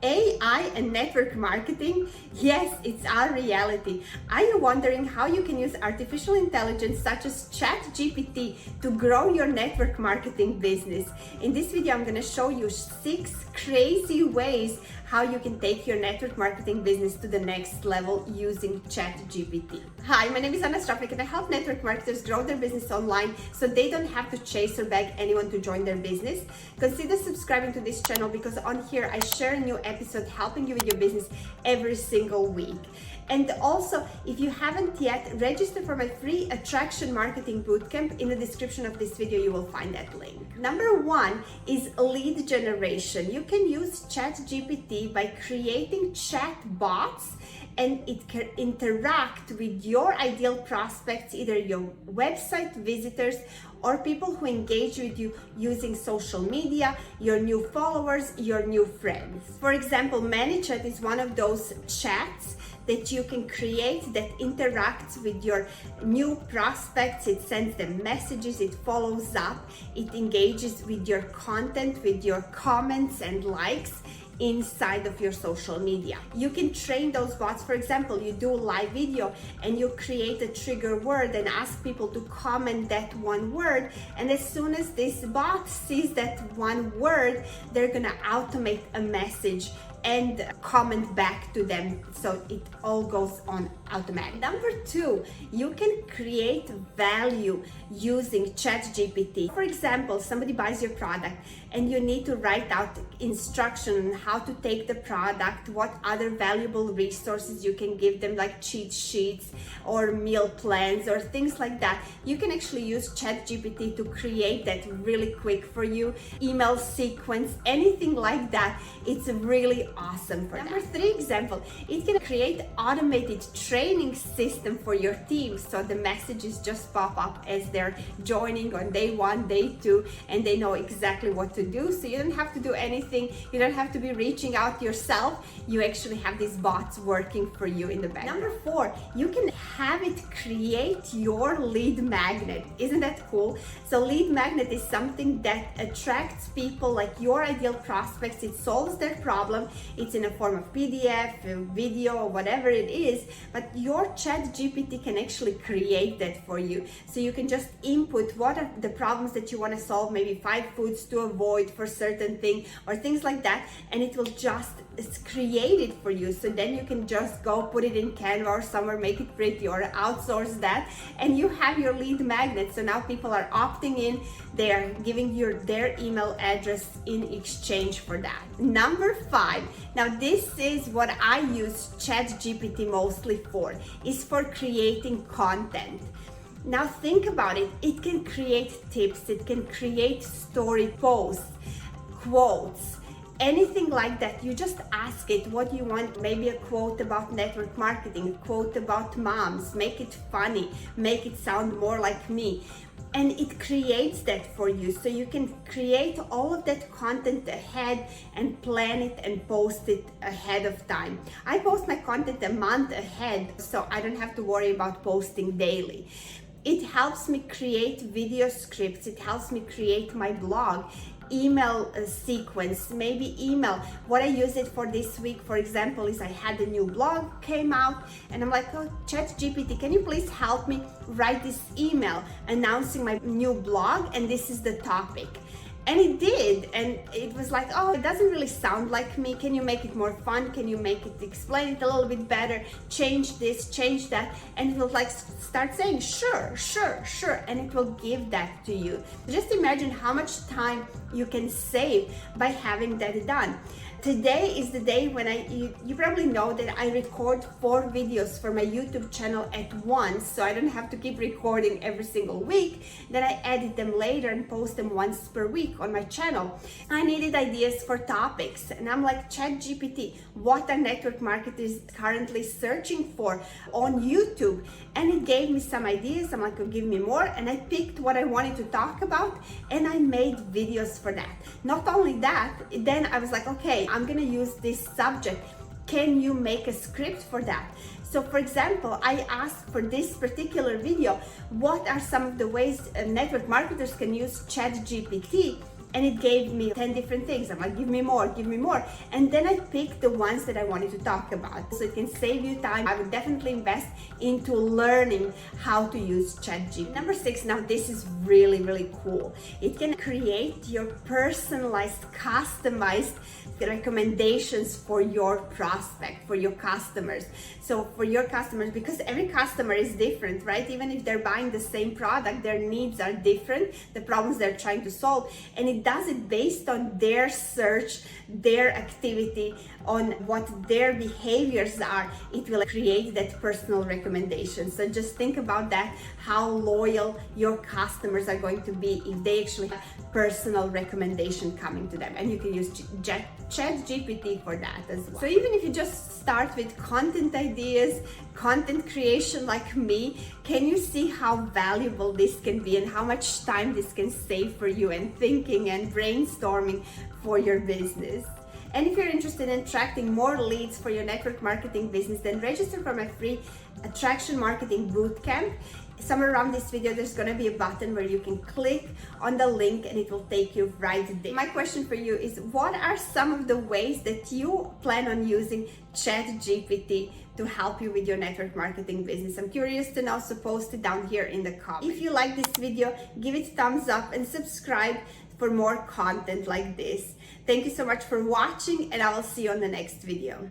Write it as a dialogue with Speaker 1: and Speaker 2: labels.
Speaker 1: AI and network marketing? Yes, it's our reality. Are you wondering how you can use artificial intelligence such as Chat GPT to grow your network marketing business? In this video, I'm going to show you 6 crazy ways how you can take your network marketing business to the next level using Chat GPT. Hi, my name is Anna Stropnik and I help network marketers grow their business online so they don't have to chase or beg anyone to join their business. Consider subscribing to this channel because on here I share a new episode helping you with your business every single week. And also, if you haven't yet, register for my free attraction marketing bootcamp. In the description of this video, you will find that link. Number 1 is lead generation. You can use Chat GPT by creating chat bots, and it can interact with your ideal prospects, either your website visitors or people who engage with you using social media, your new followers, your new friends. For example, ManyChat is one of those chats that you can create that interacts with your new prospects. It sends them messages, it follows up, it engages with your content, with your comments and likes inside of your social media. You can train those bots. For example, you do a live video and you create a trigger word and ask people to comment that one word, and as soon as this bot sees that one word, they're gonna automate a message and comment back to them, so it all goes on automatic. Number 2, you can create value using Chat GPT. For example, somebody buys your product and you need to write out instruction on how to take the product, what other valuable resources you can give them, like cheat sheets or meal plans or things like that. You can actually use Chat GPT to create that really quick for you. Email sequence, anything like that. It's really awesome for that. Number 3 example, it can create automated training system for your team, so the messages just pop up as they're joining on day 1, day 2, and they know exactly what to do. So you don't have to do anything, you don't have to be reaching out yourself. You actually have these bots working for you in the background. Number 4, you can have it create your lead magnet. Isn't that cool? So lead magnet is something that attracts people like your ideal prospects. It solves their problem. It's in a form of PDF, video, or whatever it is, but your Chat GPT can actually create that for you. So you can just input what are the problems that you want to solve, maybe 5 foods to avoid for certain thing or things like that, and it will just create it for you. So then you can just go put it in Canva or somewhere, make it pretty, or outsource that, and you have your lead magnet. So now people are opting in, they are giving you their email address in exchange for that. Number 5, now this is what I use Chat GPT mostly for, is for creating content. Now think about it, it can create tips, it can create story posts, quotes, anything like that. You just ask it what you want, maybe a quote about network marketing, a quote about moms, make it funny, make it sound more like me, and it creates that for you. So you can create all of that content ahead and plan it and post it ahead of time. I post my content a month ahead, so I don't have to worry about posting daily. It helps me create video scripts, it helps me create my blog, email sequence, maybe email. What I use it for this week, for example, is I had a new blog came out and I'm like, oh, Chat GPT, can you please help me write this email announcing my new blog, and this is the topic. And it did, and it was like, oh, it doesn't really sound like me. Can you make it more fun? Can you make it, explain it a little bit better? Change this, change that. And it will like start saying, sure, sure, sure. And it will give that to you. Just imagine how much time you can save by having that done. Today is the day when you probably know that I record 4 videos for my YouTube channel at once, so I don't have to keep recording every single week. Then I edit them later and post them once per week on my channel. I needed ideas for topics, and I'm like, Chat GPT, what are network marketers currently searching for on YouTube? And it gave me some ideas. I'm like, oh, give me more, and I picked what I wanted to talk about, and I made videos for that. Not only that, then I was like, okay, I'm gonna use this subject. Can you make a script for that? So for example, I asked for this particular video, what are some of the ways network marketers can use Chat GPT and it gave me 10 different things. I'm like, give me more, give me more. And then I picked the ones that I wanted to talk about. So it can save you time. I would definitely invest into learning how to use Chat GPT. Number 6, now this is really, really cool. It can create your personalized, customized recommendations for your prospect, for your customers. So for your customers, because every customer is different, right? Even if they're buying the same product, their needs are different, the problems they're trying to solve, and it does it based on their search, their activity, on what their behaviors are. It will create that personal recommendation. So just think about that, how loyal your customers are going to be if they actually have personal recommendation coming to them. And you can use Chat GPT for that as well. So even if you just start with content ideas, content creation like me, can you see how valuable this can be and how much time this can save for you and thinking and brainstorming for your business? And if you're interested in attracting more leads for your network marketing business, then register for my free attraction marketing bootcamp. Somewhere around this video, there's going to be a button where you can click on the link and it will take you right there. My question for you is, what are some of the ways that you plan on using Chat GPT to help you with your network marketing business? I'm curious to know, so post it down here in the comments. If you like this video, give it a thumbs up and subscribe for more content like this. Thank you so much for watching, and I will see you on the next video.